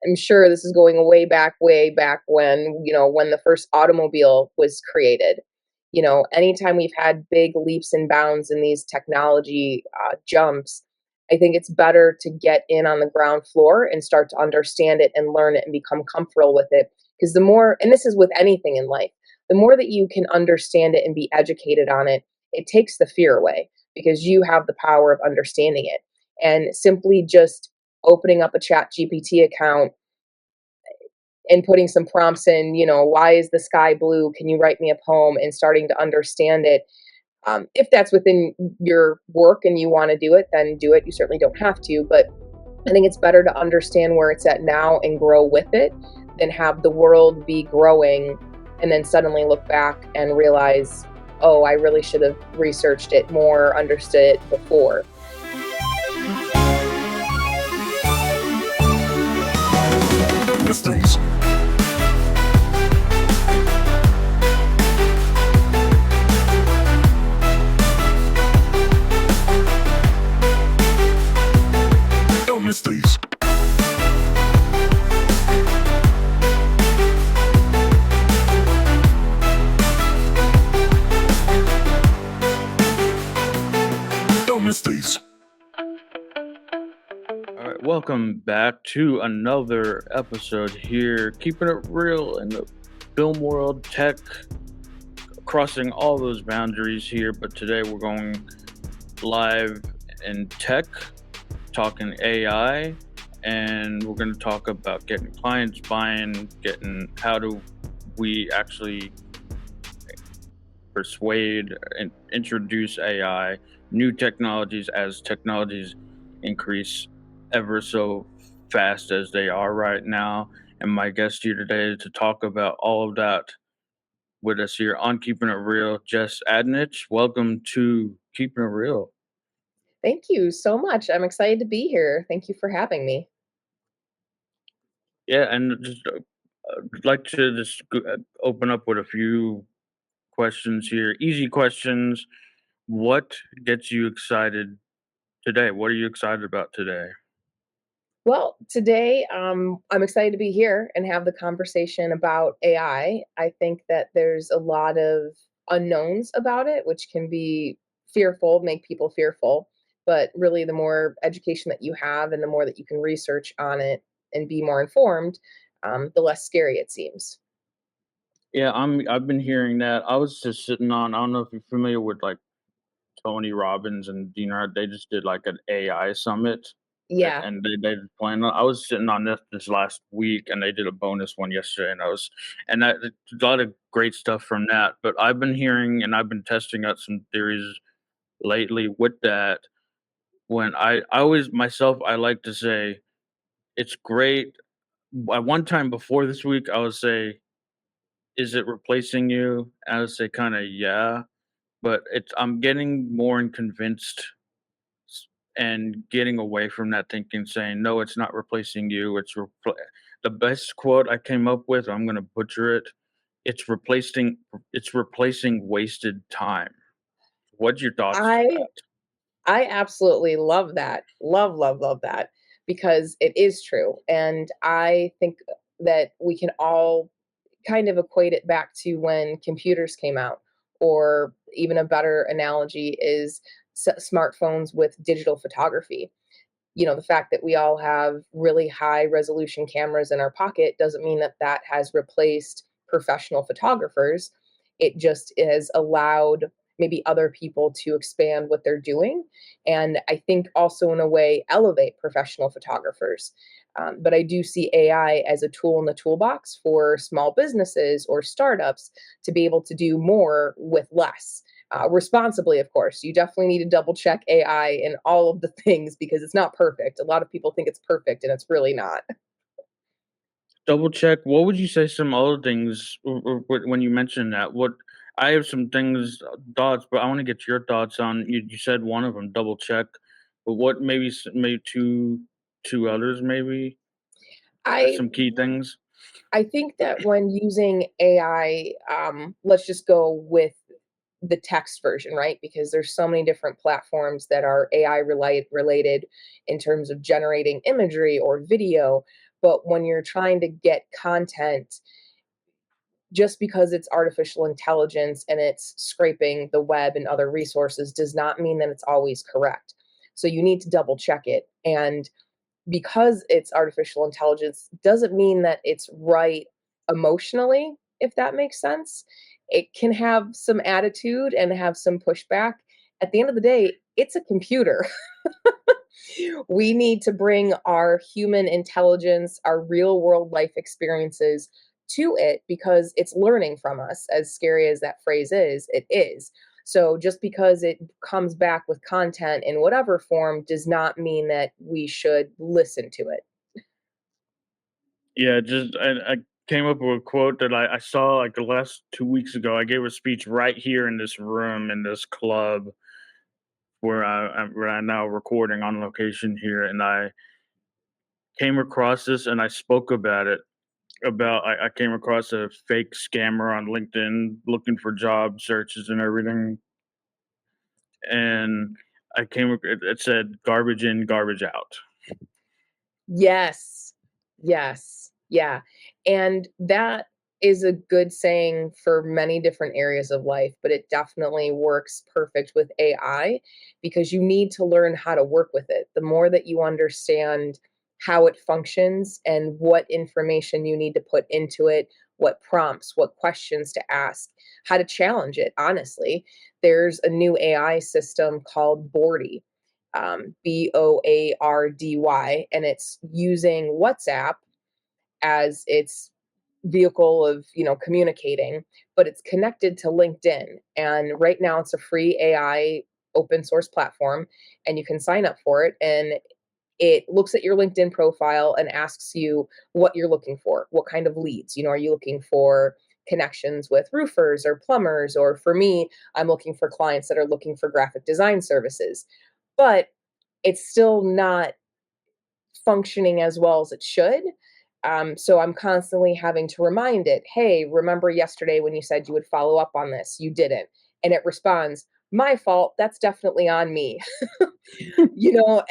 I'm sure this is going way back when, when the first automobile was created. Anytime we've had big leaps and bounds in these technology jumps, I think it's better to get in on the ground floor and start to understand it and learn it and become comfortable with it. Because the more, and this is with anything in life, the more that you can understand it and be educated on it, it takes the fear away because you have the power of understanding it. And simply just opening up a chat GPT account and putting some prompts in, why is the sky blue? Can you write me a poem? And starting to understand it. If that's within your work and you want to do it, then do it. You certainly don't have to. But I think it's better to understand where it's at now and grow with it than have the world be growing and then suddenly look back and realize, oh, I really should have researched it more, understood it before. Mysteries. No mysteries. No mysteries. All right, welcome back to another episode here, keeping it real in the film world, tech, crossing all those boundaries here. But today we're going live in tech, talking AI, and we're going to talk about getting clients buying, getting how do we actually persuade and introduce AI, new technologies as technologies increase ever so fast as they are right now. And my guest here today to talk about all of that with us here on Keeping It Real, Jess Adanich. Welcome to Keeping It Real. Thank you so much. I'm excited to be here. Thank you for having me. Yeah, and just I'd like to just open up with a few questions here. Easy questions. What gets you excited today? What are you excited about today? Well, today, I'm excited to be here and have the conversation about AI. I think that there's a lot of unknowns about it, which can be fearful, make people fearful. But really, the more education that you have and the more that you can research on it and be more informed, the less scary it seems. Yeah, I've been hearing that. I was just sitting on I don't know if you're familiar with like Tony Robbins and Dean Hart, they just did like an AI summit Yeah. and they just planned I was sitting on this last week and they did a bonus one yesterday and I was and that a lot of great stuff from that. But I've been hearing and I've been testing out some theories lately with that when I always myself I like to say it's great. At one time before this week I would say, is it replacing you? I would say kinda yeah. But it's I'm getting more and convinced and getting away from that thinking, saying, "No, it's not replacing you, the best quote I came up with, I'm gonna butcher it, it's replacing wasted time." What's your thoughts to I that? I absolutely love that. Love that because it is true. And I think that we can all kind of equate it back to when computers came out, or even a better analogy is smartphones with digital photography. The fact that we all have really high resolution cameras in our pocket doesn't mean that that has replaced professional photographers. It just has allowed maybe other people to expand what they're doing. And I think also, in a way, elevate professional photographers. But I do see AI as a tool in the toolbox for small businesses or startups to be able to do more with less, responsibly, of course. You definitely need to double check AI in all of the things because it's not perfect. A lot of people think it's perfect and it's really not. Double check, what would you say some other things when you mentioned that? What I have some things, thoughts, but I wanna get your thoughts on you said one of them, double check, but what maybe maybe 2 others maybe? I Some key things? I think that when using AI, let's just go with the text version, right? Because there's so many different platforms that are AI related in terms of generating imagery or video. But when you're trying to get content, just because it's artificial intelligence and it's scraping the web and other resources does not mean that it's always correct. So you need to double check it. And because it's artificial intelligence doesn't mean that it's right emotionally, if that makes sense. It can have some attitude and have some pushback. At the end of the day, it's a computer. We need to bring our human intelligence, our real world life experiences to it because it's learning from us. As scary as that phrase is, it is. So just because it comes back with content in whatever form does not mean that we should listen to it. Yeah, just I came up with a quote that I saw like the last 2 weeks ago. I gave a speech right here in this room in this club where I'm now recording on location here, and I came across this and I spoke about it. I came across a fake scammer on LinkedIn looking for job searches and everything, and it said garbage in, garbage out. Yes. Yes. Yeah. And that is a good saying for many different areas of life, but it definitely works perfect with AI because you need to learn how to work with it. The more that you understand how it functions and what information you need to put into it, what prompts, what questions to ask, how to challenge it, honestly. There's a new AI system called Bordy, Boardy, and it's using WhatsApp as its vehicle of communicating, but it's connected to LinkedIn. And right now, it's a free AI open source platform, and you can sign up for it. And it looks at your LinkedIn profile and asks you what you're looking for, what kind of leads. Are you looking for connections with roofers or plumbers? Or for me, I'm looking for clients that are looking for graphic design services. But it's still not functioning as well as it should. So I'm constantly having to remind it, hey, remember yesterday when you said you would follow up on this? You didn't. And it responds, my fault. That's definitely on me.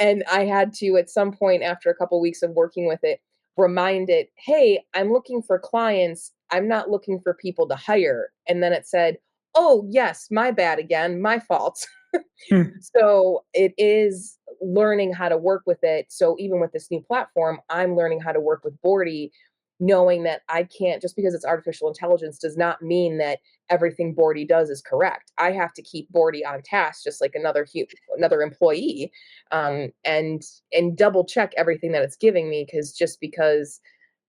And I had to, at some point after a couple weeks of working with it, remind it, hey, I'm looking for clients. I'm not looking for people to hire. And then it said, oh, yes, my bad again, my fault. So it is learning how to work with it. So even with this new platform, I'm learning how to work with Bordy, knowing that I can't, just because it's artificial intelligence does not mean that everything Bordy does is correct. I have to keep Bordy on task, just like another employee, and double check everything that it's giving me, because just because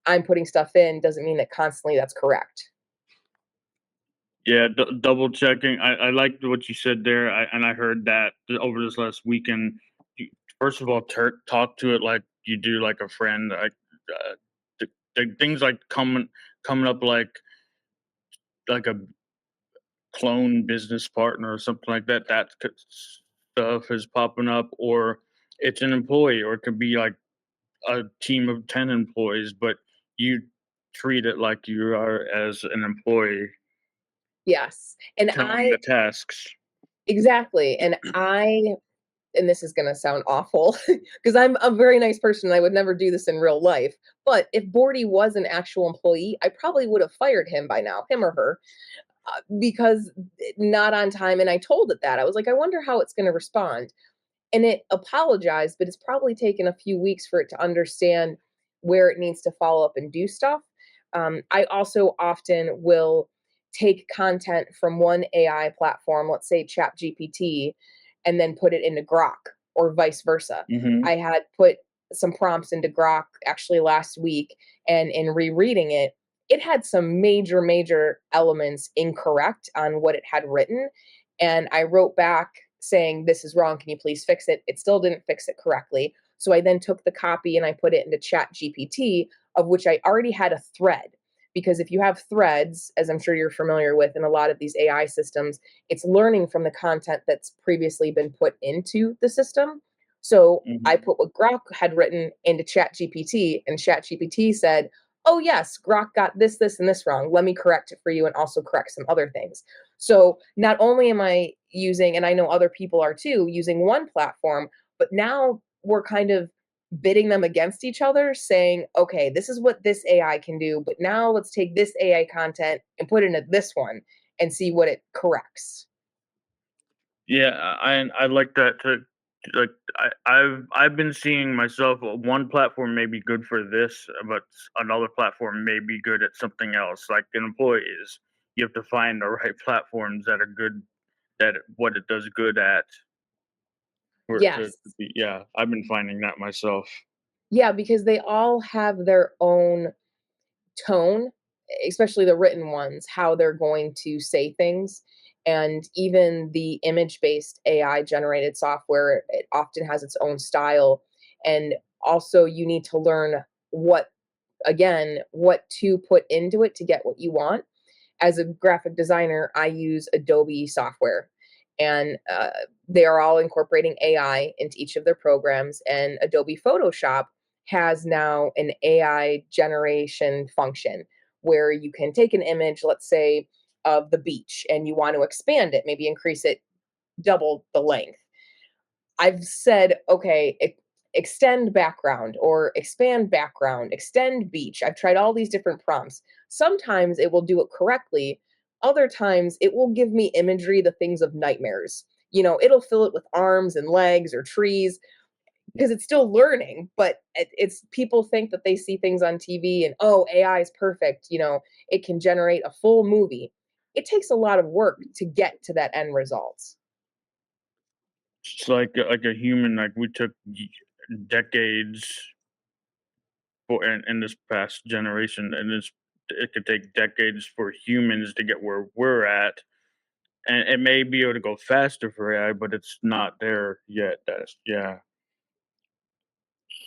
I'm putting stuff in doesn't mean that constantly that's correct. Yeah, double checking. I liked what you said there, and I heard that over this last weekend. First of all, talk to it like you do like a friend. Like things like coming up like a clone business partner or something like that. Stuff is popping up, or it's an employee, or it could be like a team of 10 employees, but you treat it like you are as an employee, Yes. And telling the tasks. exactly. And this is going to sound awful because I'm a very nice person and I would never do this in real life. But if Bordy was an actual employee, I probably would have fired him by now, him or her, because not on time. And I told it that. I was like, I wonder how it's going to respond. And it apologized, but it's probably taken a few weeks for it to understand where it needs to follow up and do stuff. I also often will take content from one AI platform, let's say ChatGPT, and then put it into Grok or vice versa. Mhm. I had put some prompts into Grok actually last week, and in rereading it, it had some major elements incorrect on what it had written. And I wrote back saying, this is wrong. Can you please fix it? It still didn't fix it correctly. So I then took the copy and I put it into Chat GPT, of which I already had a thread. Because if you have threads, as I'm sure you're familiar with in a lot of these AI systems, it's learning from the content that's previously been put into the system. So I Mhm. put what Grok had written into Chat GPT, and Chat GPT said, oh, yes, Grok got this, and this wrong. Let me correct it for you and also correct some other things. So not only am I using, and I know other people are too, using one platform, but now we're kind of bidding them against each other, saying, okay, this is what this AI can do, but now let's take this AI content and put it into this one and see what it corrects. Yeah, I like that to like I've been seeing myself, one platform may be good for this, but another platform may be good at something else. Like employees, you have to find the right platforms that are good at what it does good at for it to Yes. be. Yeah, I've been finding that myself. Yeah, because they all have their own tone, especially the written ones, how they're going to say things. And even the image based AI generated software, it often has its own style. And also, you need to learn what, again, what to put into it to get what you want. As a graphic designer, I use Adobe software, and they are all incorporating AI into each of their programs. And Adobe Photoshop has now an AI generation function where you can take an image, let's say, of the beach, and you want to expand it, maybe increase it double the length. I've said, okay, extend background or expand background, extend beach. I've tried all these different prompts. Sometimes it will do it correctly. Other times it will give me imagery, the things of nightmares. It'll fill it with arms and legs or trees because it's still learning, but it's people think that they see things on TV and, oh, AI is perfect. It can generate a full movie. It takes a lot of work to get to that end result. It's like a human. Like we took decades for in this past generation, and it could take decades for humans to get where we're at. And it may be able to go faster for AI, but it's not there yet. That's yeah.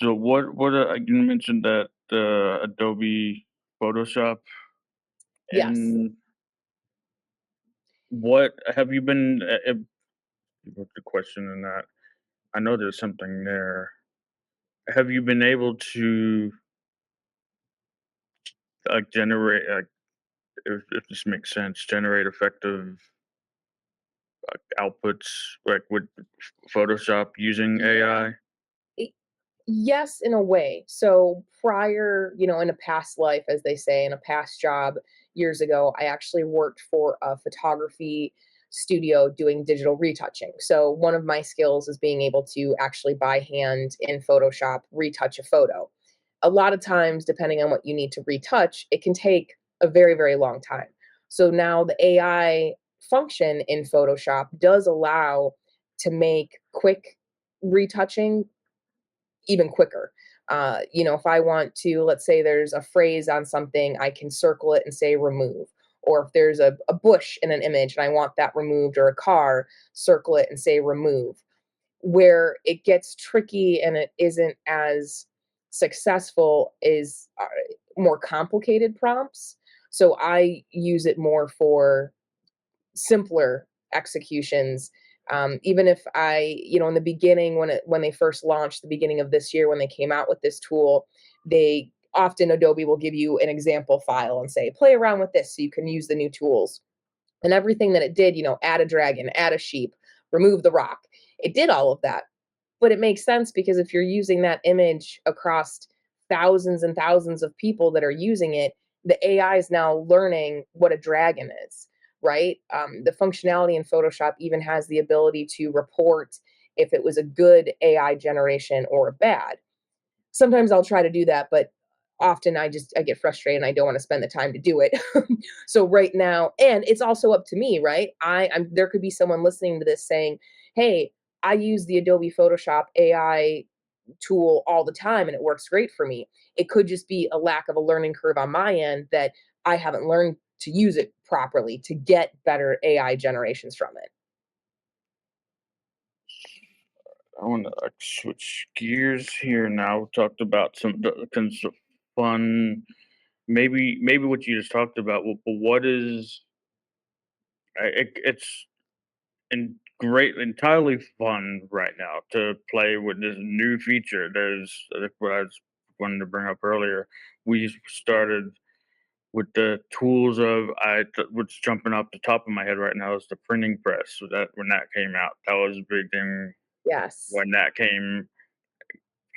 So you mentioned that Adobe Photoshop, Yes. and what have you been? What's the question in that? I know there's something there. Have you been able to generate if this makes sense, generate effective outputs like with Photoshop using Yeah. AI? Y Yes, in a way. So, prior, in a past life, as they say, in a past job years ago, I actually worked for a photography studio doing digital retouching. So, one of my skills is being able to actually by hand in Photoshop retouch a photo. A lot of times, depending on what you need to retouch, it can take a very, very long time. So, now the AI function in Photoshop does allow to make quick retouching even quicker. If I want to, let's say there's a phrase on something, I can circle it and say remove. Or if there's a bush in an image and I want that removed, or a car, circle it and say remove. Where it gets tricky and it isn't as successful is more complicated prompts. So I use it more for simpler executions. Even if in the beginning, when they first launched, the beginning of this year, when they came out with this tool, they often Adobe will give you an example file and say, play around with this so you can use the new tools. And everything that it did, add a dragon, add a sheep, remove the rock. It did all of that. But it makes sense because if you're using that image across thousands and thousands of people that are using it, the AI is now learning what a dragon is, right? The functionality in Photoshop even has the ability to report if it was a good AI generation or a bad. Sometimes I'll try to do that, but often I get frustrated and I don't want to spend the time to do it. So right now, and it's also up to me, right? I'm there could be someone listening to this saying, "Hey, I use the Adobe Photoshop AI tool all the time and it works great for me." It could just be a lack of a learning curve on my end that I haven't learned to use it properly to get better AI generations from it. I want to like switch gears here now. We talked about some fun, maybe what you just talked about. But what is it's entirely fun right now to play with this new feature. That's what I was wanted to bring up earlier. We started with the tools of what's jumping off the top of my head right now is the printing press. So that when that came out, that was a big thing Yes. when that came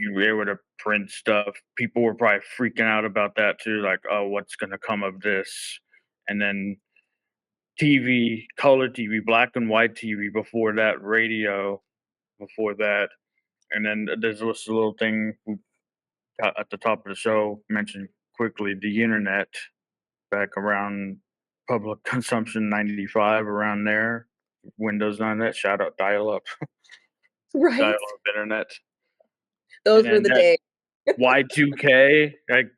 you were able to print stuff. People were probably freaking out about that too, like, "Oh, what's gonna come of this?" And then TV, color TV, black and white TV before that, radio before that, and then there's this little thing at the top of the show mentioned quickly, the internet back around public consumption 95, around there, Windows 9 net, shout out dial-up, Right? dial-up internet, and Those were then the that days. Y2K, like,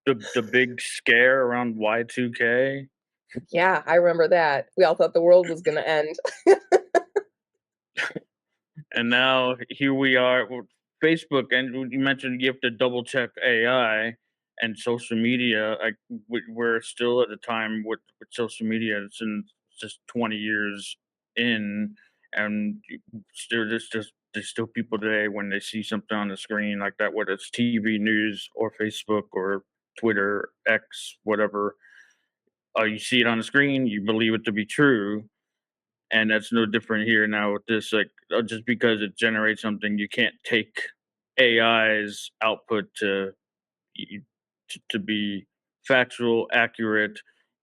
the big scare around Y2K, Yeah, I remember that. We all thought the world was gonna end. and now here we are with Facebook, and you mentioned you have to double check AI and social media, like, we're still at a time with social media since just 20 years in, and still there's still people today when they see something on the screen like that, whether it's TV news or Facebook or Twitter, X, whatever, you see it on the screen, you believe it to be true, and that's no different here now with this. Like, just because it generates something, you can't take AI's output to be factual, accurate.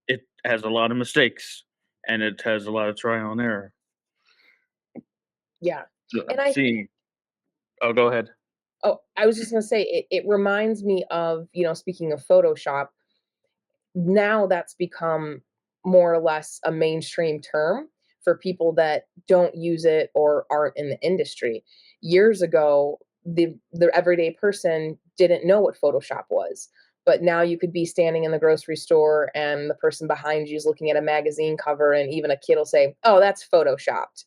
It has a lot of mistakes, and it has a lot of trial and error. Yeah, and I'm I think seeing. Oh, go ahead. oh, I was just gonna say it reminds me of, speaking of Photoshop, now that's become more or less a mainstream term for people that don't use it or aren't in the industry. Years ago, the everyday person didn't know what Photoshop was. But now you could be standing in the grocery store and the person behind you is looking at a magazine cover and even a kid will say, "Oh, that's photoshopped."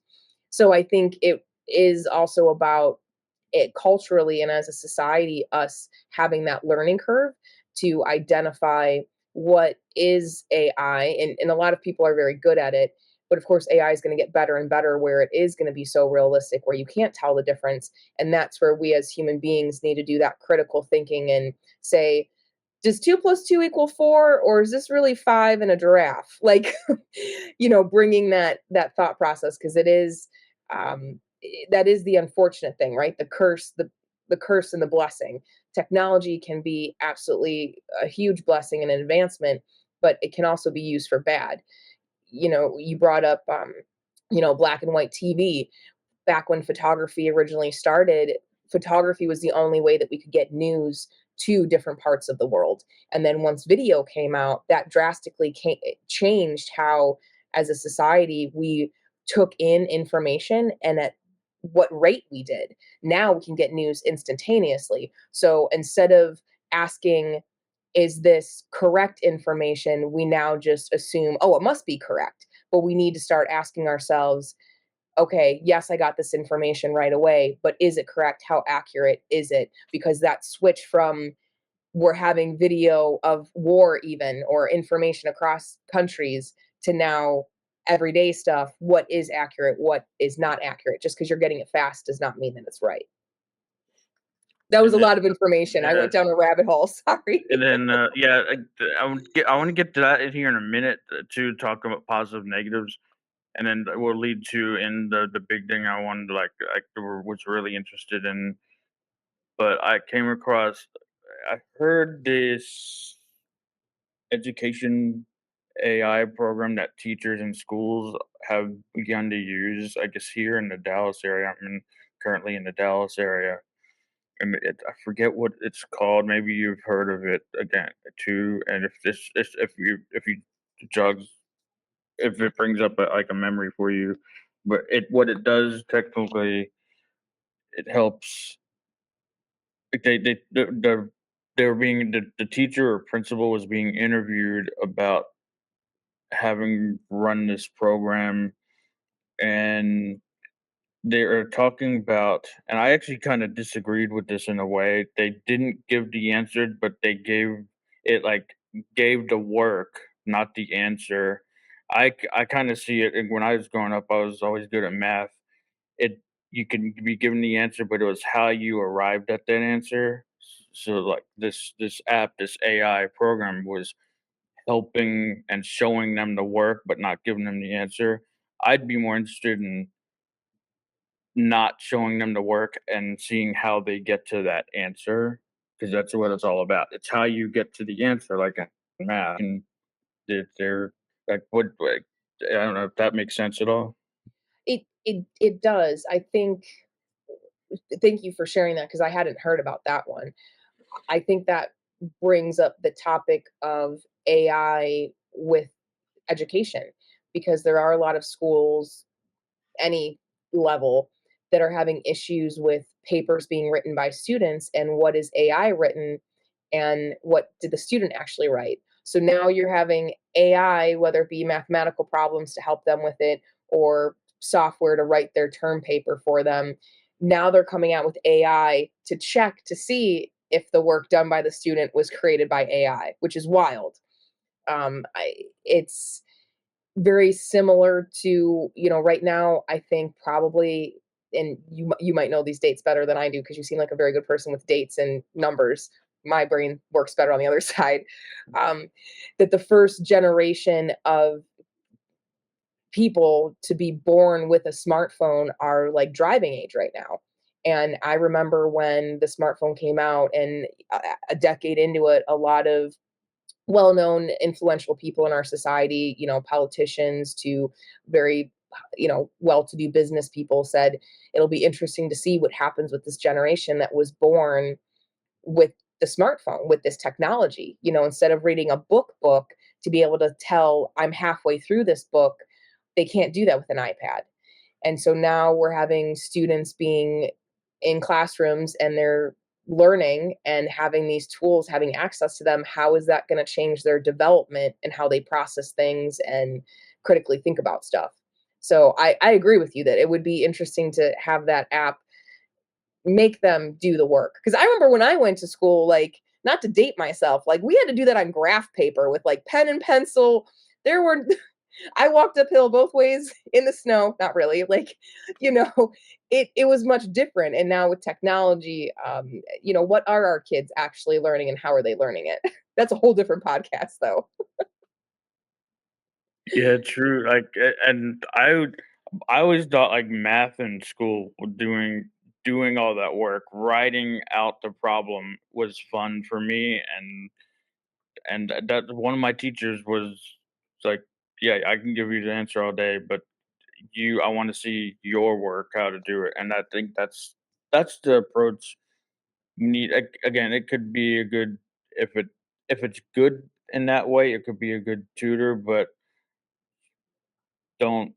So I think it is also about it culturally and as a society, us having that learning curve to identify what is AI, and a lot of people are very good at it. But of course, AI is going to get better and better where it is going to be so realistic where you can't tell the difference. And that's where we as human beings need to do that critical thinking and say, does 2 plus 2 equal 4, or is this really 5 and a giraffe? Like, bringing that thought process because it is, that is the unfortunate thing, right? The curse and the blessing. Technology can be absolutely a huge blessing and an advancement, but it can also be used for bad. You brought up, black and white TV. Back when photography originally started, photography was the only way that we could get news to different parts of the world. And then once video came out, that drastically changed how, as a society, we took in information and at what rate we did. Now we can get news instantaneously. So instead of asking, is this correct information? We now just assume, oh, it must be correct. But we need to start asking ourselves, okay, yes, I got this information right away, but is it correct? How accurate is it? Because that switch from we're having video of war, even, or information across countries, to now everyday stuff. What is accurate? What is not accurate? Just because you're getting it fast does not mean that it's right. That was And a then, lot of information. I yeah, went down a rabbit hole. Sorry. and then, yeah, I want to get to that in here in a minute to talk about positive negatives, and then that will lead to in the big thing I wanted to was really interested in. But I came across, I heard this education AI program that teachers in schools have begun to use, I guess, here in the Dallas area. I'm currently in the Dallas area, and I forget what it's called. Maybe you've heard of it again too. And if you jogs if it brings up like a memory for you, but it what it does technically, it helps. They were being the teacher or principal was being interviewed about having run this program, and they are talking about, and I actually kind of disagreed with this in a way. They didn't give the answer, but they gave the work, not the answer. I kind of see it, and when I was growing up, I was always good at math. It You can be given the answer, but it was how you arrived at that answer. So like this app, this AI program was helping and showing them the work, but not giving them the answer. I'd be more interested in not showing them the work and seeing how they get to that answer, because that's what it's all about. It's how you get to the answer, like in math, and they're like, like, I don't know if that makes sense at all. It does. I think thank you for sharing that because I hadn't heard about that one. I think that brings up the topic of AI with education because there are a lot of schools, any level, that are having issues with papers being written by students and what is AI written and what did the student actually write. So now you're having AI, whether it be mathematical problems to help them with it or software to write their term paper for them. Now they're coming out with AI to check to see if the work done by the student was created by AI, which is wild. It's very similar to, right now, I think probably, and you might know these dates better than I do because you seem like a very good person with dates and numbers. My brain works better on the other side. Um, that the first generation of people to be born with a smartphone are like driving age right now. And I remember when the smartphone came out, and a decade into it, a lot of well-known influential people in our society, politicians to very, well-to-do business people said it'll be interesting to see what happens with this generation that was born with the smartphone, with this technology. Instead of reading a book to be able to tell I'm halfway through this book, they can't do that with an iPad. And so now we're having students being in classrooms and they're learning and having these tools, having access to them. How is that going to change their development and how they process things and critically think about stuff? So I agree with you that it would be interesting to have that app make them do the work. Because I remember when I went to school, like, not to date myself, like we had to do that on graph paper with like pen and pencil. There were I walked uphill both ways in the snow, not really, like, you know, it was much different. And now with technology, what are our kids actually learning and how are they learning it? That's a whole different podcast though. Yeah, true. Like, and I always thought like math in school, doing all that work, writing out the problem was fun for me, and that one of my teachers was like, "Yeah, I can give you the answer all day, but I want to see your work, how to do it." And I think that's the approach you need. Again, it could be a good if it if it's good in that way, it could be a good tutor, but don't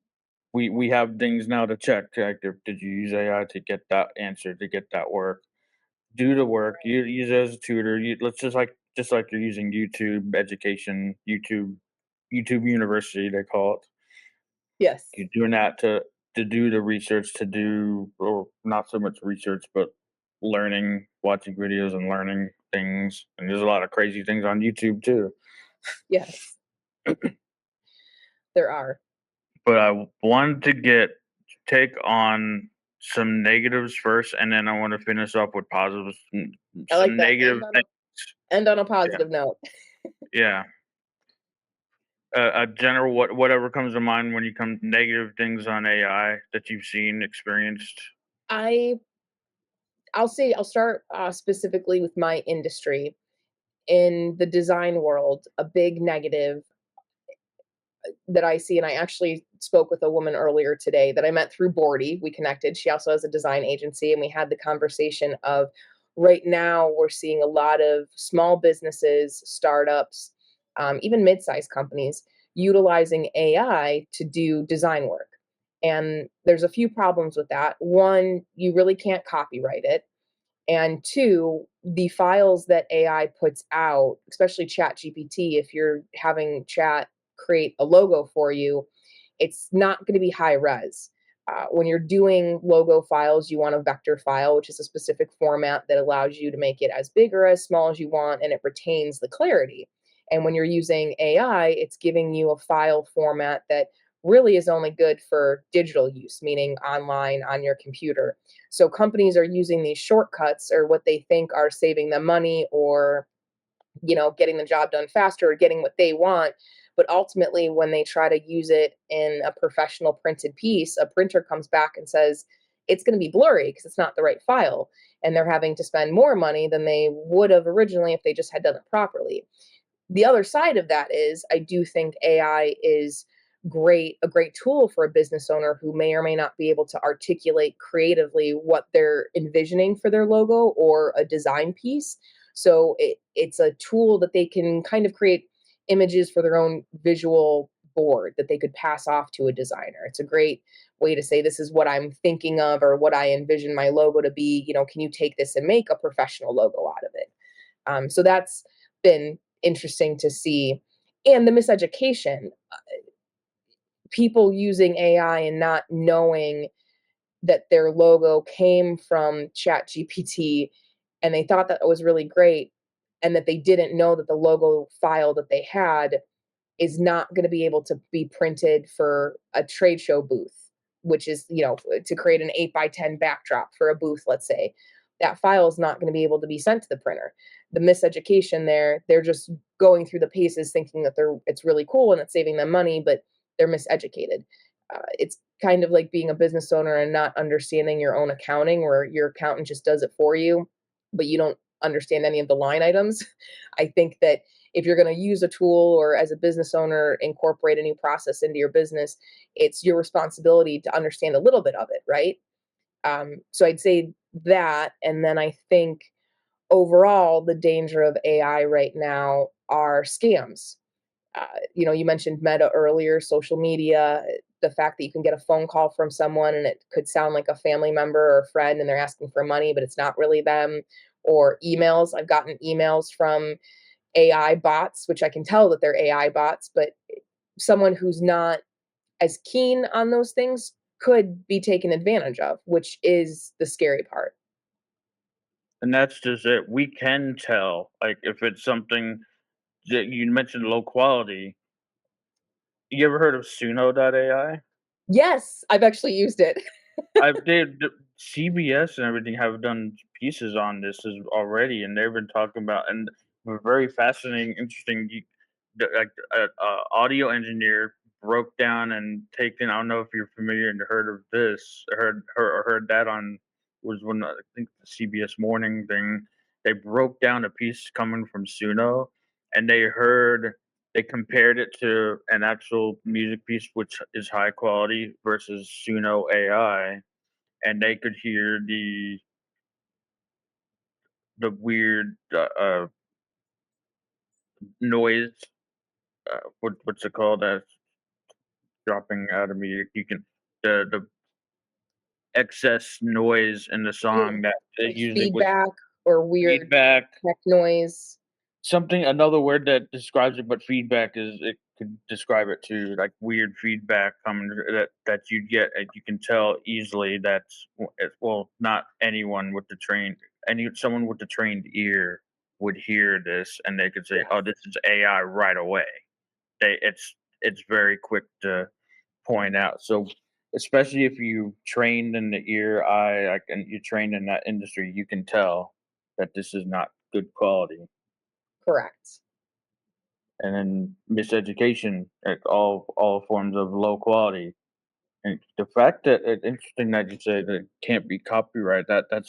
we have things now to check, like, did you use AI to get that answer, to get that work? Do the work, you use it as a tutor, let's just like you're using YouTube education, YouTube University, they call it. Yes. You're doing that to do the research, to do or not so much research, but learning, watching videos and learning things, and there's a lot of crazy things on YouTube too. Yes, there are. But I wanted to get take on some negatives first, and then I want to finish up with positives. I like Some that. negative things. End on a Yeah, positive note. yeah. A general whatever comes to mind when you come negative things on AI that you've seen, experienced. I I'll start specifically with my industry. In the design world, a big negative that I see, and I actually spoke with a woman earlier today that I met through Bordy. We connected. She also has a design agency, and we had the conversation of right now we're seeing a lot of small businesses, startups, even mid-sized companies utilizing AI to do design work. And there's a few problems with that. One, you really can't copyright it. And two, the files that AI puts out, especially ChatGPT, if you're having Chat create a logo for you, it's not going to be high res. When you're doing logo files, you want a vector file, which is a specific format that allows you to make it as big or as small as you want, and it retains the clarity. And when you're using AI, it's giving you a file format that really is only good for digital use, meaning online on your computer. So companies are using these shortcuts or what they think are saving them money or getting the job done faster or getting what they want. But ultimately, when they try to use it in a professional printed piece, a printer comes back and says, it's going to be blurry because it's not the right file. And they're having to spend more money than they would have originally if they just had done it properly. The other side of that is I do think AI is a great tool for a business owner who may or may not be able to articulate creatively what they're envisioning for their logo or a design piece. So it's a tool that they can kind of create images for their own visual board that they could pass off to a designer. It's a great way to say this is what I'm thinking of or what I envision my logo to be. Can you take this and make a professional logo out of it? So that's been interesting to see. And the miseducation, people using AI and not knowing that their logo came from ChatGPT and they thought that was really great and that they didn't know that the logo file that they had is not going to be able to be printed for a trade show booth, which is, to create an 8x10 backdrop for a booth, let's say. That file is not going to be able to be sent to the printer. The miseducation there, they're just going through the paces thinking that it's really cool and it's saving them money, but they're miseducated. It's kind of like being a business owner and not understanding your own accounting, where your accountant just does it for you, but you don't understand any of the line items. I think that if you're going to use a tool or as a business owner incorporate a new process into your business, it's your responsibility to understand a little bit of it, right? So I'd say that. And then I think overall, the danger of AI right now are scams. You mentioned Meta earlier, social media, the fact that you can get a phone call from someone and it could sound like a family member or a friend and they're asking for money, but it's not really them, or emails. I've gotten emails from AI bots, which I can tell that they're AI bots, but someone who's not as keen on those things could be taken advantage of, which is the scary part. And that's just it. We can tell, like, if it's something that you mentioned low quality. You ever heard of Suno.ai? Yes, I've actually used it. I've did CBS and everything have done pieces on this as already, and they've been talking about and a very fascinating, interesting. Like audio engineer broke down and taken. I don't know if you're familiar and heard of this, heard that on was when I think the CBS Morning thing. They broke down a piece coming from Suno, and they compared it to an actual music piece which is high quality versus Suno AI, and they could hear the weird noise. What's it called? That's dropping out of me. You can the excess noise in the Yeah, song that they like usually was feedback or weird feedback. tech noise. Something another word that describes it, but feedback is it could describe it too, like weird feedback coming that you get, and you can tell easily that's well, not anyone with the trained someone with the trained ear would hear this and they could say, Yeah, "Oh, this is AI," right away. It's very quick to point out. So, especially if you trained in the ear, eye, like, and you trained in that industry, you can tell that this is not good quality. correct. And then miseducation, like all forms of low quality. And the fact that it's interesting that you say that it can't be copyright. That I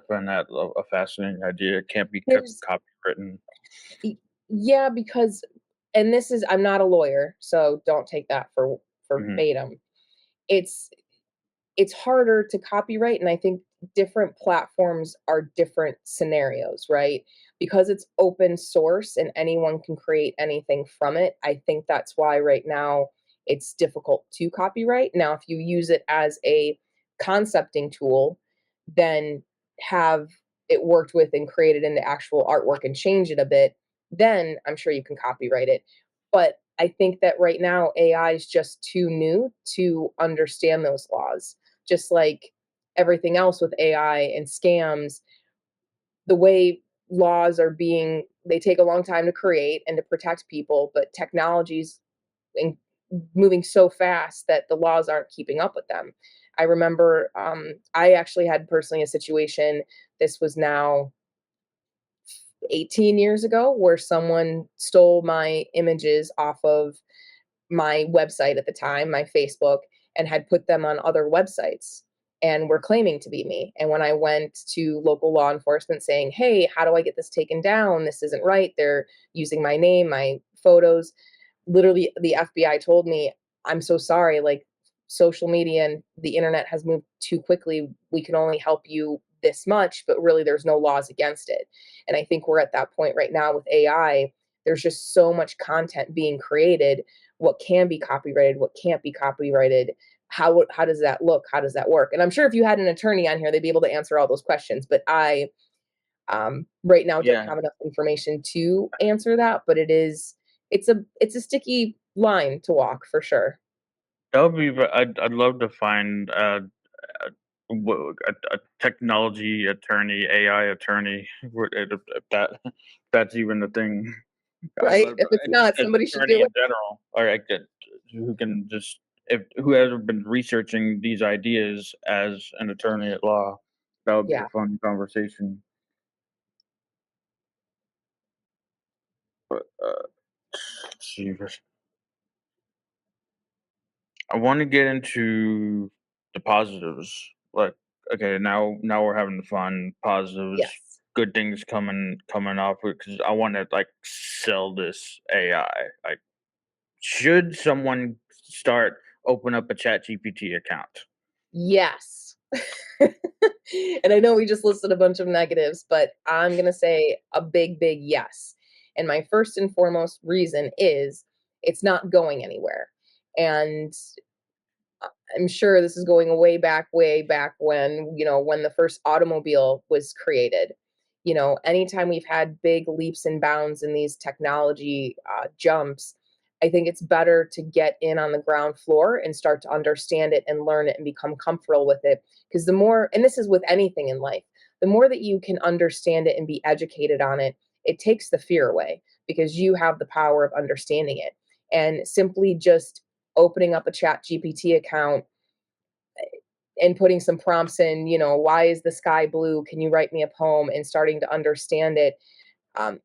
find that a fascinating idea. It can't be There's copywritten. y yeah, because and this is I'm not a lawyer, so don't take that for Hmm. verbatim. It's it's harder to copyright, and I think different platforms are different scenarios, right? Because it's open source and anyone can create anything from it, I think that's why right now it's difficult to copyright. Now, if you use it as a concepting tool, then have it worked with and created into actual artwork and change it a bit, then I'm sure you can copyright it. But I think that right now AI is just too new to understand those laws, just like everything else with AI and scams, the way laws are being they take a long time to create and to protect people, but technology's in, moving so fast that the laws aren't keeping up with them. I remember I actually had personally a situation, this was now 18 years ago, where someone stole my images off of my website at the time, my Facebook, and had put them on other websites. and were claiming to be me. And when I went to local law enforcement saying, hey, how do I get this taken down? This isn't right. They're using my name, my photos. Literally, the FBI told me, I'm so sorry. Like, social media and the internet has moved too quickly. We can only help you this much, but really there's no laws against it. And I think we're at that point right now with AI. There's just so much content being created. What can be copyrighted, what can't be copyrighted, how does that look, how does that work? And I'm sure if you had an attorney on here, they'd be able to answer all those questions, but I right now don't Yeah, have enough information to answer that. But it's a sticky line to walk for sure. that would be. I'd love to find a, a technology attorney, AI attorney, if that's even a thing. I'd Right, love if it's not, an somebody should attorney do in it. general, or like that, who can just if who has been researching these ideas as an attorney at law. That would be Yeah. a fun conversation. But let's see. I want to get into the positives. Like, okay, now we're having fun, positives, Yes. good things coming off it because I want to like sell this AI. Like, should someone start open up a Chat GPT account? Yes. And I know we just listed a bunch of negatives, but I'm gonna say a big, big yes. And my first and foremost reason is it's not going anywhere. And I'm sure this is going way back when, when the first automobile was created. Anytime we've had big leaps and bounds in these technology jumps, I think it's better to get in on the ground floor and start to understand it and learn it and become comfortable with it. Because the more, and this is with anything in life, the more that you can understand it and be educated on it, it takes the fear away because you have the power of understanding it. And simply just opening up a chat GPT account and putting some prompts in, why is the sky blue? Can you write me a poem? And starting to understand it.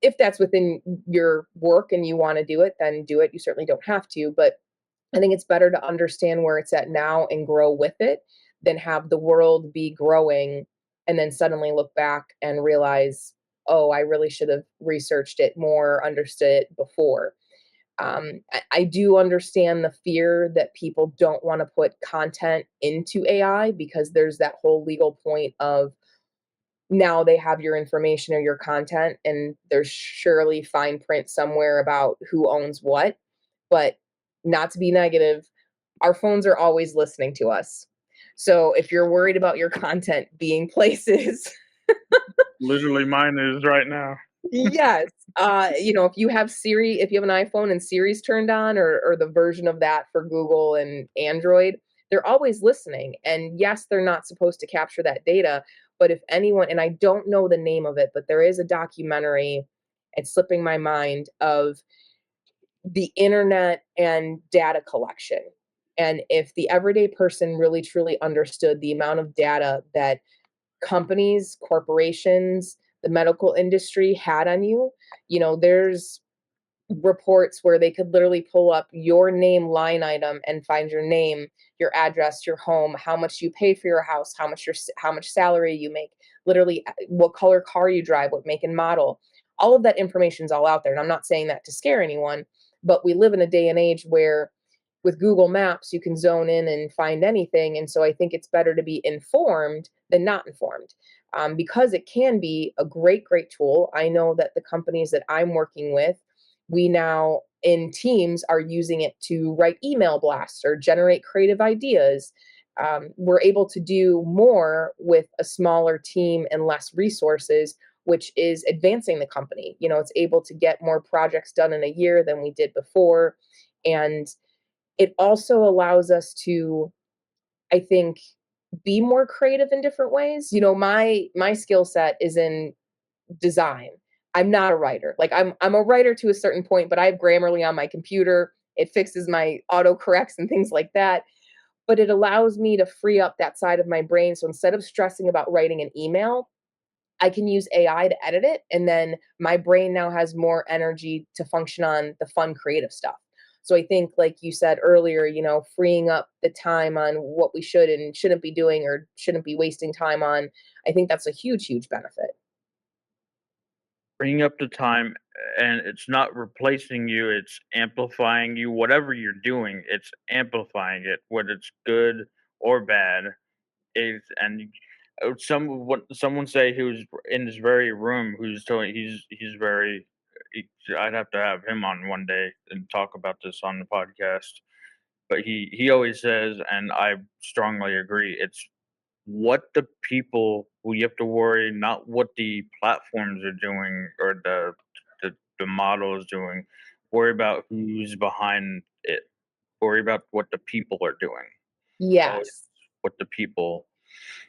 If that's within your work and you want to do it, then do it. You certainly don't have to. But I think it's better to understand where it's at now and grow with it than have the world be growing and then suddenly look back and realize, oh, I really should have researched it more, understood it before. I do understand the fear that people don't want to put content into AI because there's that whole legal point of now they have your information or your content, and there's surely fine print somewhere about who owns what. But not to be negative, our phones are always listening to us. So if you're worried about your content being places Literally, mine is right now. Yes. If you have Siri, if you have an iPhone and Siri's turned on or the version of that for Google and Android, they're always listening. And yes, they're not supposed to capture that data, but if anyone, and I don't know the name of it, but there is a documentary, it's slipping my mind, of the internet and data collection. And if the everyday person really truly understood the amount of data that companies, corporations, the medical industry had on you. There's reports where they could literally pull up your name line item and find your name, your address, your home, how much you pay for your house, how much salary you make, literally what color car you drive, what make and model. All of that information's all out there. And I'm not saying that to scare anyone, but we live in a day and age where with Google Maps, you can zone in and find anything. And so I think it's better to be informed than not informed because it can be a great, great tool. I know that the companies that I'm working with, we now in teams are using it to write email blasts or generate creative ideas. We're able to do more with a smaller team and less resources, which is advancing the company. It's able to get more projects done in a year than we did before. And it also allows us to, I think, be more creative in different ways. My skill set is in design. I'm not a writer. Like I'm a writer to a certain point, but I have Grammarly on my computer. It fixes my autocorrects and things like that. But it allows me to free up that side of my brain. So instead of stressing about writing an email, I can use AI to edit it. And then my brain now has more energy to function on the fun, creative stuff. So I think, like you said earlier, freeing up the time on what we should and shouldn't be doing or shouldn't be wasting time on, I think that's a huge, huge benefit. Bringing up the time, and it's not replacing you, it's amplifying you. Whatever you're doing, it's amplifying it, whether it's good or bad. Is and what someone say who's in this very room who's telling he's very I'd have to have him on one day and talk about this on the podcast. But he always says, and I strongly agree, it's what the people who you have to worry, not what the platforms are doing or the model is doing. Worry about who's behind it. Worry about what the people are doing. Always Yes. what the people.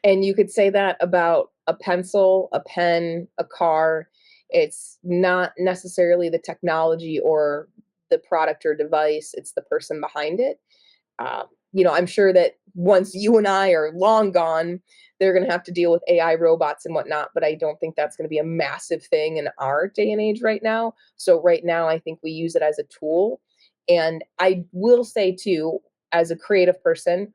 And you could say that about a pencil, a pen, a car. It's not necessarily the technology or the product or device, it's the person behind it. I'm sure that once you and I are long gone, they're going to have to deal with AI robots and whatnot. But I don't think that's going to be a massive thing in our day and age right now. So, right now, I think we use it as a tool. And I will say, too, as a creative person,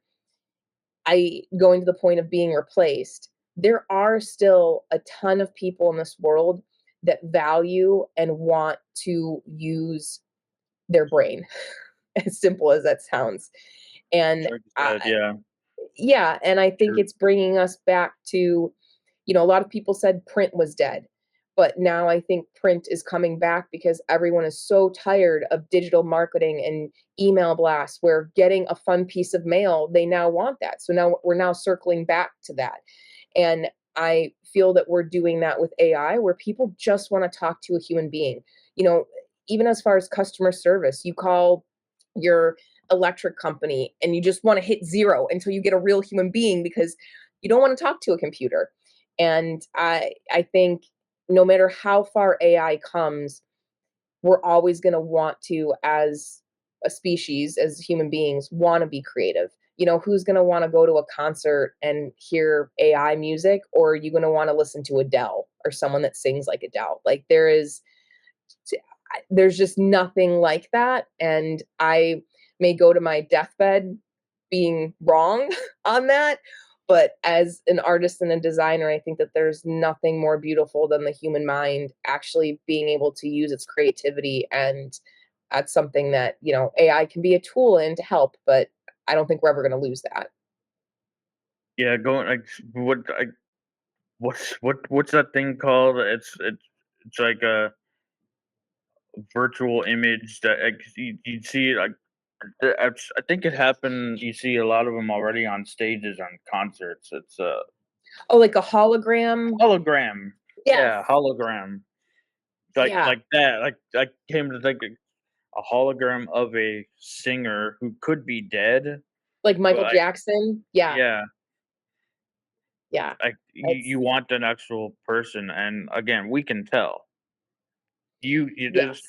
going to the point of being replaced, there are still a ton of people in this world that value and want to use their brain, as simple as that sounds. And Like you said, yeah, yeah, and I think true. it's bringing us back to, a lot of people said print was dead, but now I think print is coming back because everyone is so tired of digital marketing and email blasts where getting a fun piece of mail, they now want that. So now we're now circling back to that. And I feel that we're doing that with AI where people just want to talk to a human being. You know, Even as far as customer service, you call your electric company and you just want to hit zero until you get a real human being because you don't want to talk to a computer. And I think no matter how far AI comes, we're always going to want to, as a species, as human beings, want to be creative. Who's going to want to go to a concert and hear AI music, or are you going to want to listen to Adele or someone that sings like Adele? Like there's just nothing like that, and I may go to my deathbed being wrong on that, but as an artist and a designer, I think that there's nothing more beautiful than the human mind actually being able to use its creativity, and that's something that, AI can be a tool in to help, but I don't think we're ever gonna lose that. Yeah, going like what's that thing called? It's like a virtual image that like, you see like I think it happened. You see a lot of them already on stages on concerts. It's a Oh, like a hologram? hologram. Yes. Yeah, hologram. Yeah. Like that. Like I came to think a hologram of a singer who could be dead, Like but Michael Jackson? Yeah, yeah, yeah. like you It's want an actual person, and again, we can tell. There's yes.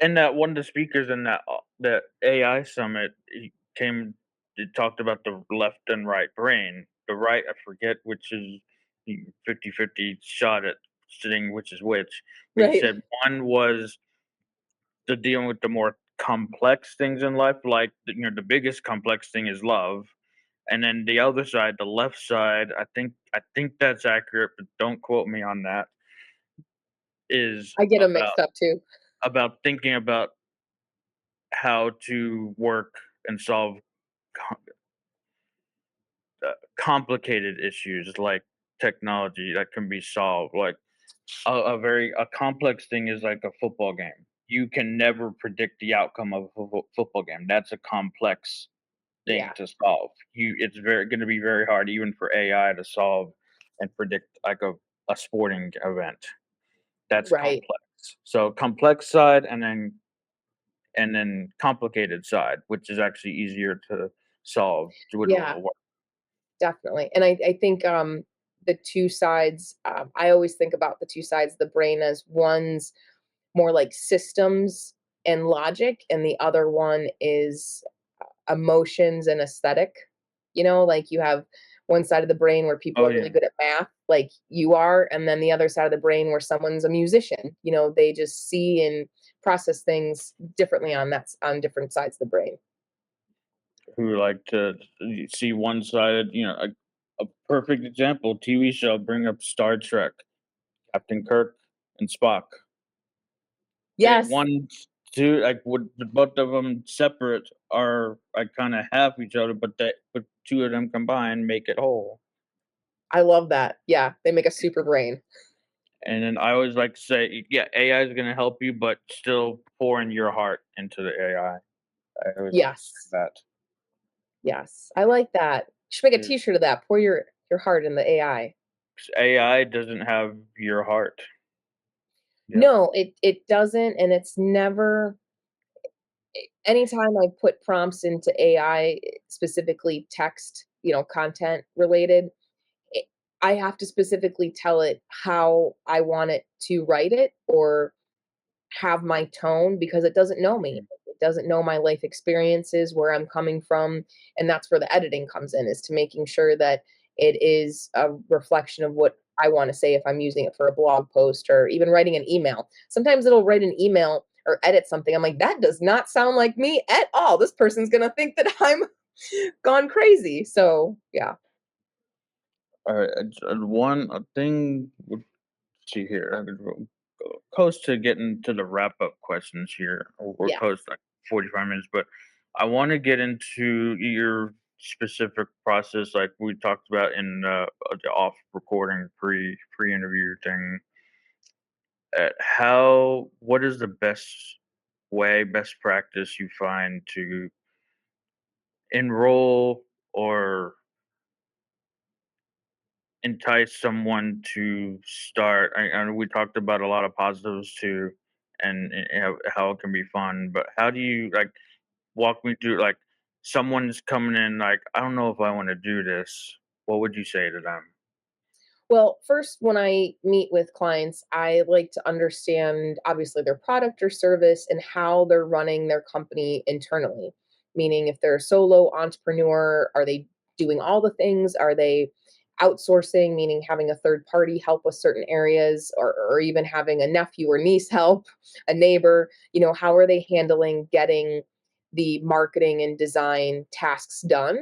and that one of the speakers in that AI summit, he came it talked about the left and right brain. The right, I forget which is the 50-50 shot at saying which is which. But he Right. said one was the dealing with the more complex things in life, like the biggest complex thing is love. And then the other side, the left side, I think that's accurate, but don't quote me on that, is I get them mixed up too. about thinking about how to work and solve co- complicated issues like technology that can be solved. Like a complex thing is like a football game. You can never predict the outcome of a football game. That's a complex thing Yeah, to solve. It's very going to be very hard even for AI to solve and predict like a sporting event. That's right. complex. So complex side and then complicated side, which is actually easier to solve with a Yeah, little work. definitely. And I think, the 2 sides, I always think about the 2 sides of the brain as one's more like systems and logic, and the other one is emotions and aesthetic. Like you have one side of the brain where people Oh are really yeah. good at math, like you are, and then the other side of the brain where someone's a musician. They just see and process things differently on on different sides of the brain. Who like to see one-sided, a perfect example, TV show, bring up Star Trek, Captain Kirk and Spock. Yes, One, two, like, would both of them separate are, like, kinda half each other, but two of them combined make it whole. I love that. Yeah, they make a super brain. And then I always like to say, yeah, AI is gonna help you, but still pour in your heart into the AI. I always like to say Yes, that. yes, I like that. You should make a 'Cause T-shirt of that. Pour your heart in the AI. AI doesn't have your heart. Yep. No, it doesn't, and it's never anytime I put prompts into AI, specifically text, content related, it I have to specifically tell it how I want it to write it or have my tone because it doesn't know me. Mhm. It doesn't know my life experiences, where I'm coming from, and that's where the editing comes in, is to making sure that it is a reflection of what I wanna say if I'm using it for a blog post or even writing an email. Sometimes it'll write an email or edit something, I'm like, "That does not sound like me at all. This person's gonna think that I'm gone crazy." So, yeah, Alright, one thing, let's see here, I could go close to getting to the wrap-up questions here. We're yeah. close, like 45 minutes, but I wanna get into your specific process like we talked about in, the off recording pre-interview thing. What is the best practice you find to enroll or entice someone to start? I know we talked about a lot of positives too, and how it can be fun. But how do you like walk me through? Like, someone's coming in, like, I don't know if I want to do this. What would you say to them? Well, first, when I meet with clients, I like to understand obviously their product or service and how they're running their company internally. Meaning, if they're a solo entrepreneur, are they doing all the things? Are they outsourcing, meaning having a third party help with certain areas, or even having a nephew or niece help, a neighbor? How are they handling getting the marketing and design tasks done?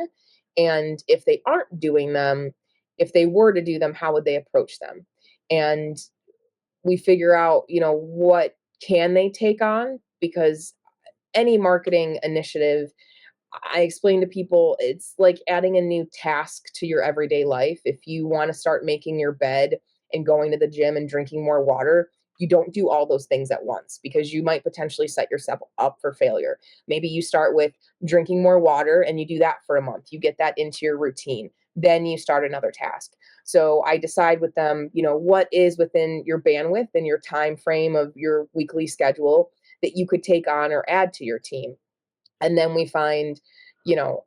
And if they aren't doing them, if they were to do them, how would they approach them? And we figure out, what can they take on, because any marketing initiative, I explain to people, it's like adding a new task to your everyday life. If you want to start making your bed and going to the gym and drinking more water, you don't do all those things at once because you might potentially set yourself up for failure. Maybe you start with drinking more water and you do that for a month. You get that into your routine. Then you start another task. So I decide with them, what is within your bandwidth and your time frame of your weekly schedule that you could take on or add to your team. And then we find,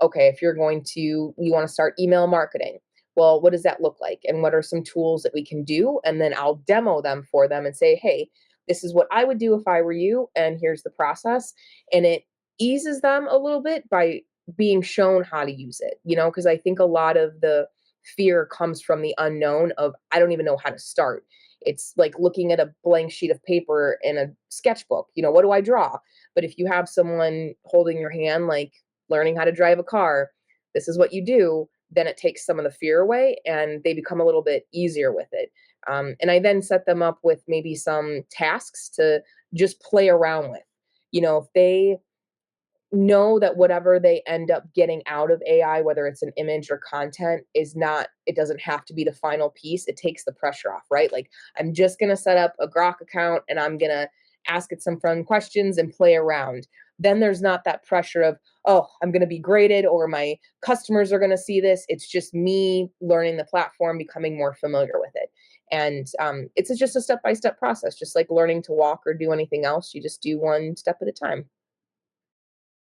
okay, if you want to start email marketing, well, what does that look like? And what are some tools that we can do? And then I'll demo them for them and say, hey, this is what I would do if I were you. And here's the process. And it eases them a little bit by being shown how to use it, because I think a lot of the fear comes from the unknown of, I don't even know how to start. It's like looking at a blank sheet of paper in a sketchbook. What do I draw? But if you have someone holding your hand, like learning how to drive a car, this is what you do, then it takes some of the fear away and they become a little bit easier with it. And I then set them up with maybe some tasks to just play around with. If they know that whatever they end up getting out of AI, whether it's an image or content, it doesn't have to be the final piece. It takes the pressure off, right? Like, I'm just going to set up a Grok account and I'm going to ask it some fun questions and play around. Then there's not that pressure of, oh, I'm going to be graded or my customers are going to see this. It's just me learning the platform, becoming more familiar with it. And it's just a step by step process, just like learning to walk or do anything else. You just do one step at a time.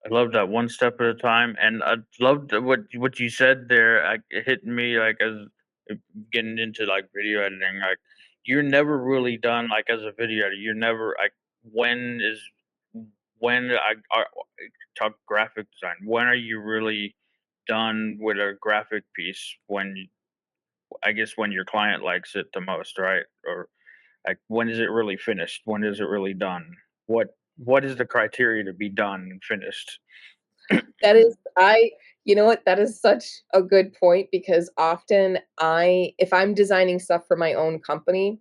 I love that one step at a time, and I loved what you said there. Like, it hit me like as getting into like video editing. Like, you're never really done. Like, as a video editor, you're never like, when is when I talk graphic design. When are you really done with a graphic piece? I guess when your client likes it the most, right? Or like, when is it really finished? When is it really done? What? what is the criteria to be done and finished? That is I you know what? That is such a good point because often if I'm designing stuff for my own company,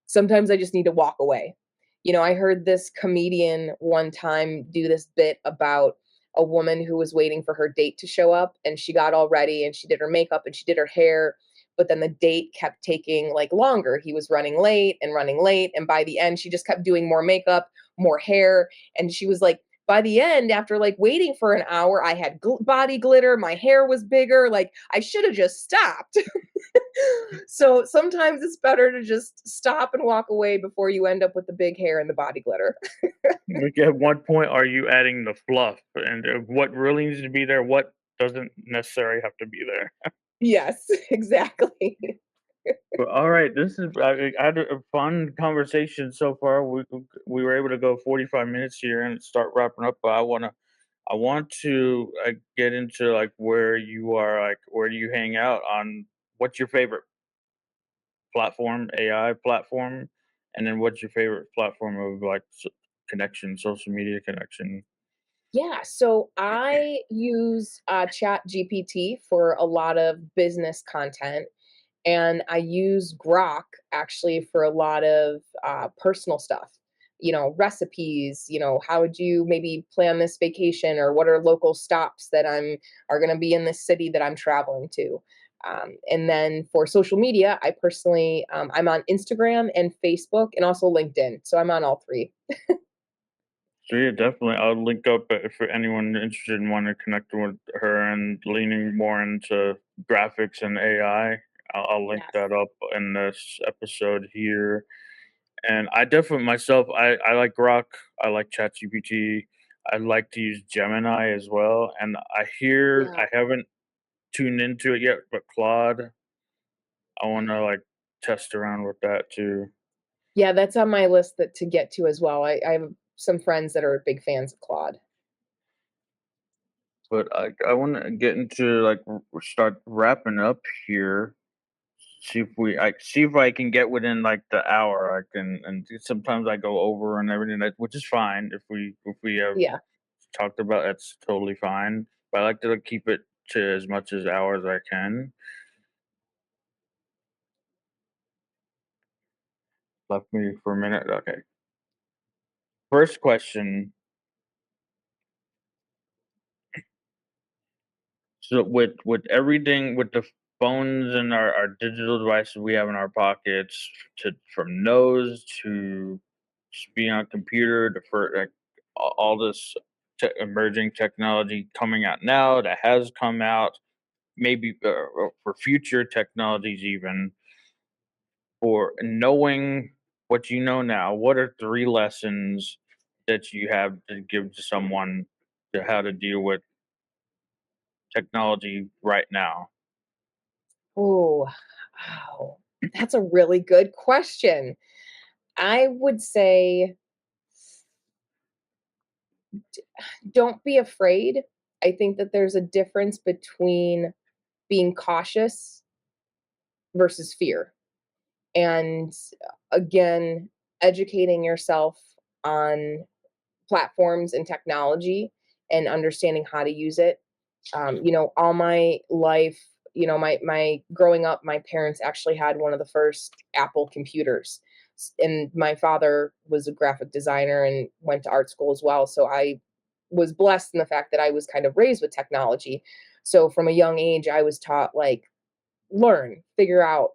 sometimes I just need to walk away. I heard this comedian one time do this bit about a woman who was waiting for her date to show up, and she got all ready and she did her makeup and she did her hair, but then the date kept taking like longer. He was running late, and by the end she just kept doing more makeup, more hair, and she was like, by the end, after like waiting for an hour, I had body glitter, my hair was bigger, like I should have just stopped. So sometimes it's better to just stop and walk away before you end up with the big hair and the body glitter. Like, at what point are you adding the fluff, and what really needs to be there, what doesn't necessarily have to be there? Yes, exactly. But all right, this is I had a fun conversation so far. We were able to go 45 minutes here and start wrapping up. But I want to get into like where you are, like where do you hang out on what's your favorite platform, AI platform, and then what's your favorite platform of like connection, social media connection. Yeah, so I use Chat GPT for a lot of business content, and I use Grok actually for a lot of personal stuff. Recipes. How would you maybe plan this vacation, or what are local stops that are going to be in this city that I'm traveling to. And then for social media, I personally I'm on Instagram and Facebook, and also LinkedIn. So I'm on all three. So yeah, definitely. I'll link up for anyone interested in wanting to connect with her and leaning more into graphics and AI. I'll link Yes. that up in this episode here. And I definitely myself, I like Grok. I like ChatGPT. I like to use Gemini as well. And Yeah. I haven't tuned into it yet, but Claude, I want to like test around with that too. Yeah, that's on my list to get to as well. I have some friends that are big fans of Claude. But I want to get into like start wrapping up here. See if I can get within like the hour. I can, and sometimes I go over and everything, which is fine. If we have Yeah. talked about, that's totally fine. But I like to keep it to as much as hour as I can. Left me for a minute. Okay. First question. So with everything with the phones and our digital devices we have in our pockets, to from those to just being on a computer to for like all this emerging technology coming out now that has come out, maybe for future technologies even, for knowing what you know now, what are three lessons that you have to give to someone to how to deal with technology right now? Oh, wow. That's a really good question. I would say don't be afraid. I think that there's a difference between being cautious versus fear. And again, educating yourself on platforms and technology and understanding how to use it. All my life, my growing up, my parents actually had one of the first Apple computers. And my father was a graphic designer and went to art school as well. So I was blessed in the fact that I was kind of raised with technology. So from a young age, I was taught like learn, figure out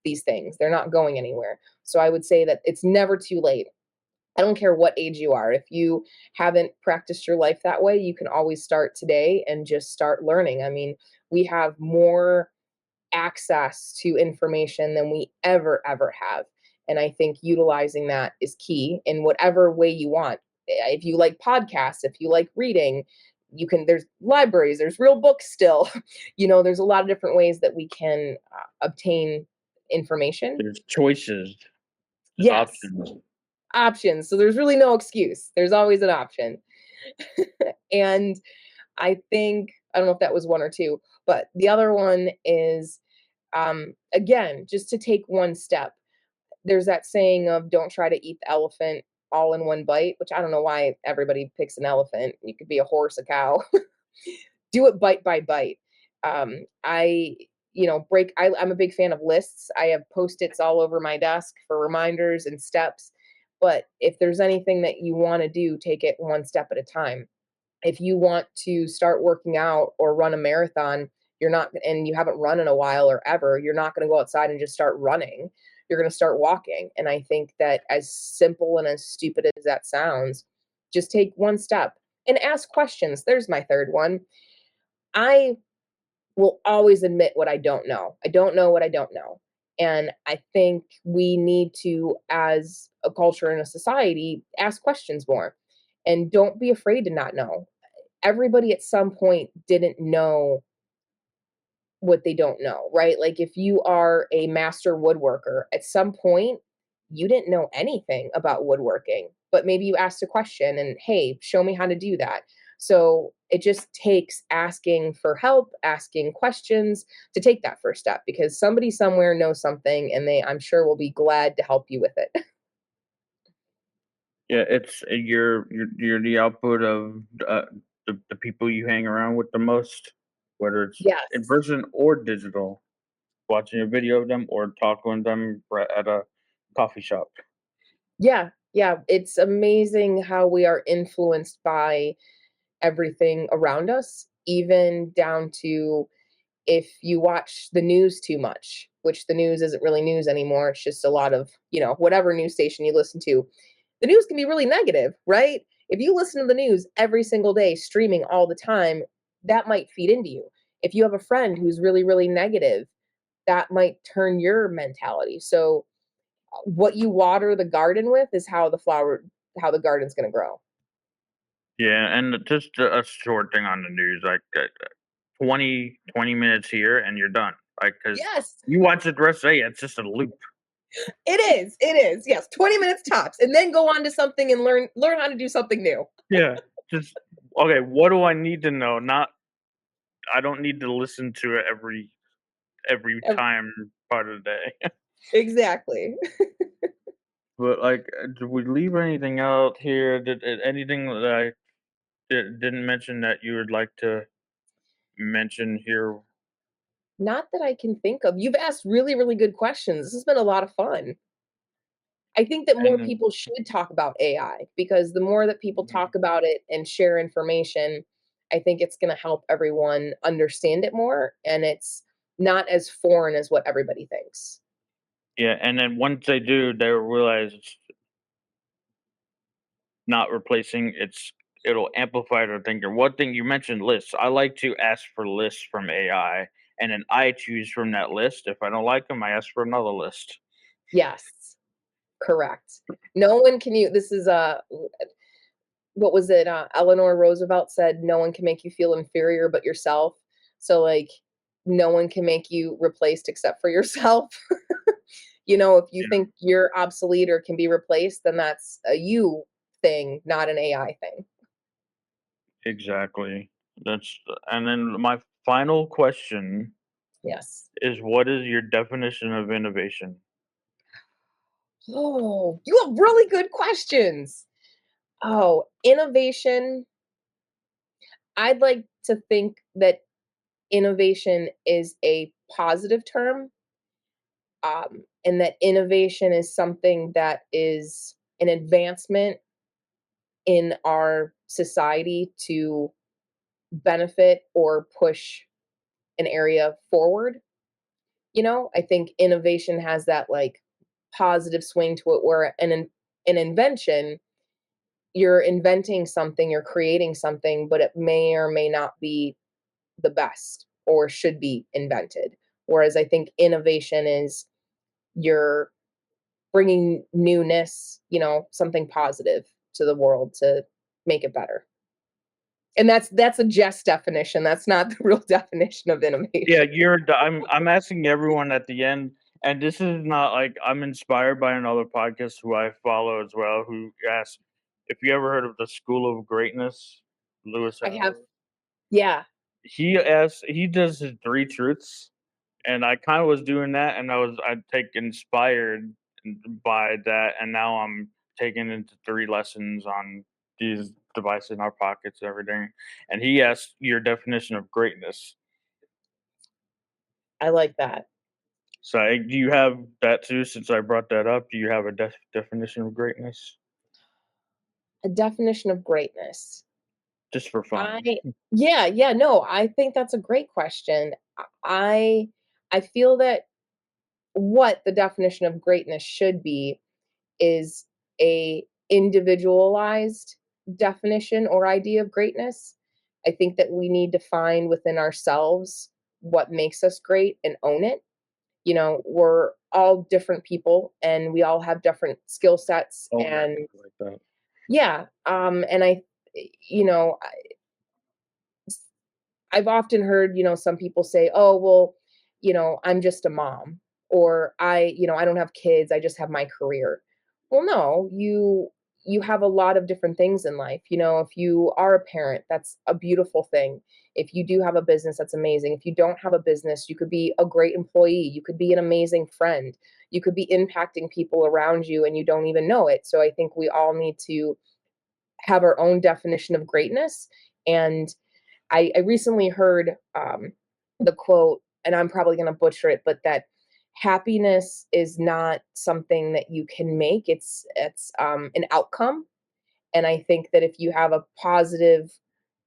these things. They're not going anywhere. So I would say that it's never too late. I don't care what age you are. If you haven't practiced your life that way, you can always start today and just start learning. I mean, we have more access to information than we ever have. And I think utilizing that is key in whatever way you want. If you like podcasts, if you like reading, there's libraries, there's real books still. There's a lot of different ways that we can obtain information. There's choices, there's Yes, options. options. So there's really no excuse. There's always an option. And I don't know if that was one or two, but the other one is, again, just to take one step. There's that saying of don't try to eat the elephant, all in one bite, which I don't know why everybody picks an elephant. You could be a horse, a cow. Do it bite by bite. I, I'm a big fan of lists. I have post-its all over my desk for reminders and steps. But if there's anything that you want to do, take it one step at a time. If you want to start working out or run a marathon, you're not, and you haven't run in a while or ever, you're not going to go outside and just start running. You're going to start walking. And I think that, as simple and as stupid as that sounds, just take one step and ask questions. There's my third one. I will always admit what I don't know. I don't know what I don't know. And I think we need to, as a culture and a society, ask questions more, and don't be afraid to not know. Everybody at some point didn't know what they don't know, right? Like, if you are a master woodworker, at some point you didn't know anything about woodworking, but maybe you asked a question and, hey, show me how to do that. So it just takes asking for help, asking questions to take that first step, because somebody somewhere knows something, and I'm sure, will be glad to help you with it. Yeah, it's you're the output of the people you hang around with the most, whether it's in Yes. person or digital. Watching a video of them or talking with them at a coffee shop. Yeah. Yeah. It's amazing how we are influenced by everything around us, even down to, if you watch the news too much, which the news isn't really news anymore, it's just a lot of, whatever news station you listen to, the news can be really negative, right? If you listen to the news every single day, streaming all the time, that might feed into you. If you have a friend who's really, really negative, that might turn your mentality. So, what you water the garden with is how the garden's going to grow. Yeah, and just a short thing on the news, like 20 minutes here and you're done. Like, because Yes, you watch it the rest of the day, it's just a loop. it is. It is. Yes, 20 minutes tops, and then go on to something and learn how to do something new. Yeah, just okay. What do I need to know? Not I don't need to listen to it every Ev- time part of the day. Exactly. But like, did we leave anything out here? Did anything that I didn't mention that you would like to mention here? Not that I can think of. You've asked really, really good questions. This has been a lot of fun. I think that more And people should talk about AI, because the more that people mhm, talk about it and share information, I think it's going to help everyone understand it more, and it's not as foreign as what everybody thinks. yeah, and then once they do, they'll realize it's not replacing, it'll amplify their thinking. One thing you mentioned, lists. I like to ask for lists from AI, and then I choose from that list. If I don't like them, I ask for another list. Yes, correct. No one can you this is what was it? Eleanor Roosevelt said, "No one can make you feel inferior but yourself." So, like, no one can make you replaced except for yourself. If you Yeah, think you're obsolete or can be replaced, then that's a you thing, not an AI thing. exactly. And then my final question Yes. is, what is your definition of innovation? Oh, you have really good questions. Oh, innovation. I'd like to think that innovation is a positive term, and that innovation is something that is an advancement in our society to benefit or push an area forward. I think innovation has that, like, positive swing to it, where an invention, you're inventing something, you're creating something, but it may or may not be the best or should be invented. Whereas I think innovation is, you're bringing newness, something positive to the world to make it better. And that's a Jess definition. That's not the real definition of Yeah, innovation. I'm asking everyone at the end, and this is not like I'm inspired by another podcast who I follow as well, who asked if you ever heard of the School of Greatness, Lewis I have, Howes. yeah. He does his three truths, and I kind of was doing that, and I take inspired by that, and now I'm taken into 3 lessons on these devices in our pockets and everything, and he asked your definition of greatness. I like that. So, do you have that too, since I brought that up? Do you have a definition of greatness? A definition of greatness. Just for I fun. Yeah, yeah, no, I think that's a great question. I I feel that what the definition of greatness should be is a individualized definition or idea of greatness. I think that we need to find within ourselves what makes us great and own it. We're all different people and we all have different skill sets, Own it, and I like that. yeah, and you know, I've often heard, some people say, "Oh, well, I'm just a mom," or I don't have kids, I just have my career." Well, no, you have a lot of different things in life. If you are a parent, that's a beautiful thing. If you do have a business, that's amazing. If you don't have a business, you could be a great employee, you could be an amazing friend. You could be impacting people around you and you don't even know it. So I think we all need to have our own definition of greatness. And I recently heard the quote, and I'm probably going to butcher it, but that happiness is not something that you can make. It's an outcome. And I think that if you have a positive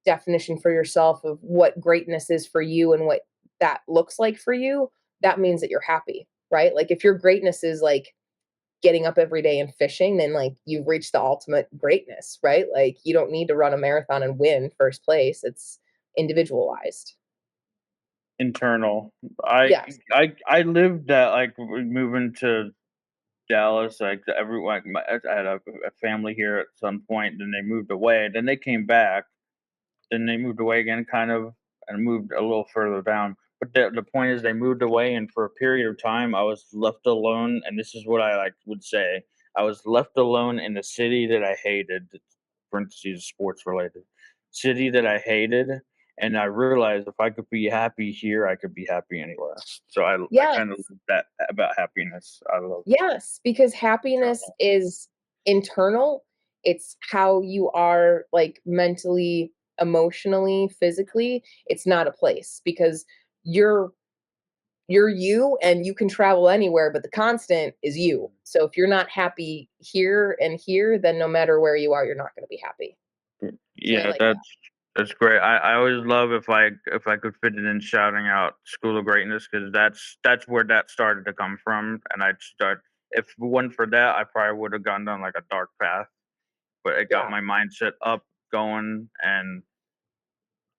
definition for yourself of what greatness is for you and what that looks like for you, that means that you're happy, right? Like if your greatness is like getting up every day and fishing, then like you've reached the ultimate greatness, right? Like you don't need to run a marathon and win first place. It's individualized. Internal. I Yes. I lived that, like, moving to Dallas, like, everyone I had a family here at some point, then they moved away, then they came back, then they moved away again kind of, and moved a little further down. But the point is they moved away, and for a period of time, I was left alone, and this is what I, like, would say. I was left alone in the city that I hated, parentheses, sports related, city that I hated, and I realized if I could be happy here, I could be happy anywhere. So I kind of Yes. love that about happiness. I love Yes, because happiness internal. is internal. It's how you are like mentally, emotionally, physically. It's not a place because you're you're you and you can travel anywhere, but the constant is you. So if you're not happy here and here, then no matter where you are, you're not going to be happy. So I Yeah, like that. that's great. I always love if I could fit it in shouting out "School of Greatness" because that's where that started to come from, and I'd start if it wasn't for that, I probably would have gone down, like, a dark path, but it got Yeah, my mindset up, going, and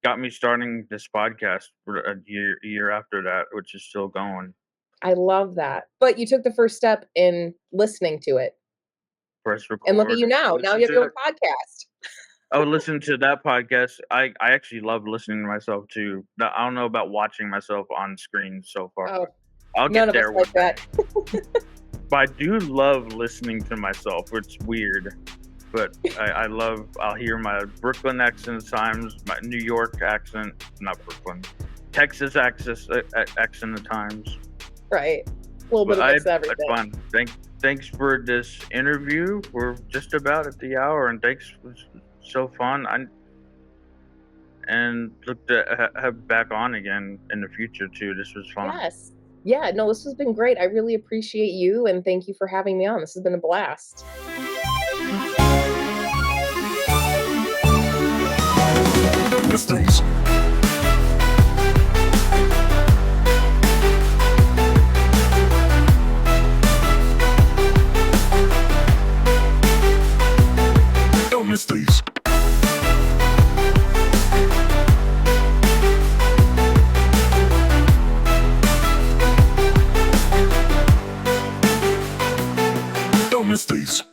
got me starting this podcast for a year after that, which is still going. I love that. But you took the first step in listening to it. Press And look at record, you now. Now listen you have to your own it. podcast. I would listen to that podcast. I actually love listening to myself too. Now, I don't know about watching myself on screen so far, Oh, but I'll none get of us there like one that. day. But I do love listening to myself. It's weird, but I love. I'll hear my Brooklyn accent at times, my New York accent, not Brooklyn, Texas accent at times. Right. A little bit But of I mix had of fun. everything. Thanks for this interview. We're just about at the hour, and thanks. It was so fun. And look to have back on again in the future too. This was fun. Yes. Yeah, no, this has been great. I really appreciate you and thank you for having me on. This has been a blast. Mysteries. No mysteries. No mysteries.